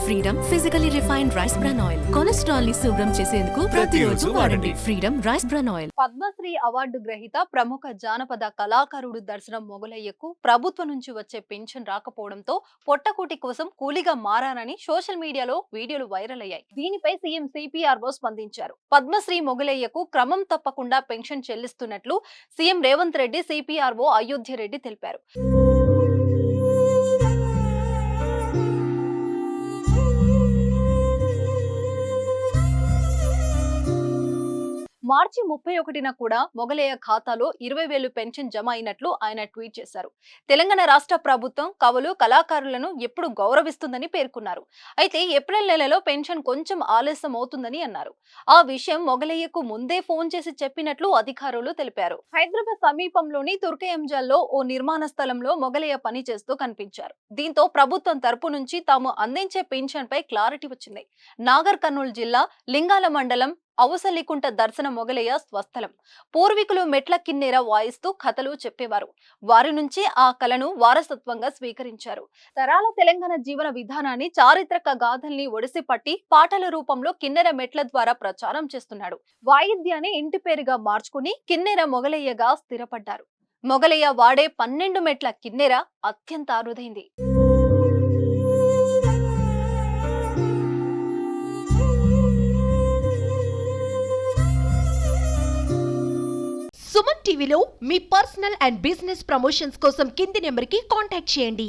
Freedom physically refined rice bran oil. Cholesterol ని శుభ్రం చేసేందుకు ప్రతిరోజు వాడండి Freedom rice bran oil. Padma Shri award గ్రహీత ప్రముఖ జానపద కళాకారుడు దర్శనం మొగలయ్యకు ప్రభుత్వం నుంచి వచ్చే పెన్షన్ రాకపోవడంతో పొట్టకూటి కోసం కూలీగా మారానని సోషల్ మీడియాలో వీడియోలు వైరల్ అయ్యాయి. దీనిపై సీఎం సిపిఆర్ఓ స్పందించారు. పద్మశ్రీ మొగలయ్యకు క్రమం తప్పకుండా పెన్షన్ చెల్లిస్తున్నట్లు సీఎం రేవంత్ రెడ్డి, సిపిఆర్ఓ అయోధ్య రెడ్డి తెలిపారు. మార్చి 31న కూడా మొగలయ్య ఖాతాలో 20,000 పెన్షన్ జమ అయినట్లు ఆయన ట్వీట్ చేశారు. తెలంగాణ రాష్ట్ర ప్రభుత్వం కవులు, కళాకారులను ఎప్పుడు గౌరవిస్తుందని పేర్కొన్నారు. అయితే ఏప్రిల్ నెలలో పెన్షన్ కొంచెం ఆలస్యం అవుతుందని అన్నారు. ఆ విషయం మొగలయ్యకు ముందే ఫోన్ చేసి చెప్పినట్లు అధికారులు తెలిపారు. హైదరాబాద్ సమీపంలోని తుర్కయంజల్లో ఓ నిర్మాణ స్థలంలో మొగలయ్య పని చేస్తూ కనిపించారు. దీంతో ప్రభుత్వం తరపు నుంచి తాము అందించే పెన్షన్ పై క్లారిటీ వచ్చింది. నాగర్ కర్నూలు జిల్లా లింగాల మండలం అవసలికుంట దర్శన మొగలయ్య స్వస్థలం. పూర్వీకులు మెట్ల కిన్నెర వాయిస్తూ కథలు చెప్పేవారు. వారి నుంచి ఆ కళను వారసత్వంగా స్వీకరించారు. తరాల తెలంగాణ జీవన విధానాన్ని, చారిత్రక గాథల్ని ఒడిసి పట్టి పాటల రూపంలో కిన్నెర మెట్ల ద్వారా ప్రచారం చేస్తున్నాడు. వాయిద్యాన్ని ఇంటి పేరుగా మార్చుకుని కిన్నెర మొగలయ్యగా స్థిరపడ్డారు. మొగలయ్య వాడే 12 మెట్ల కిన్నెర అత్యంత అరుదైంది. సుమన్ టీవీలో మీ పర్సనల్ అండ్ బిజినెస్ ప్రమోషన్స్ కోసం కింది నెంబర్కి కాంటాక్ట్ చేయండి.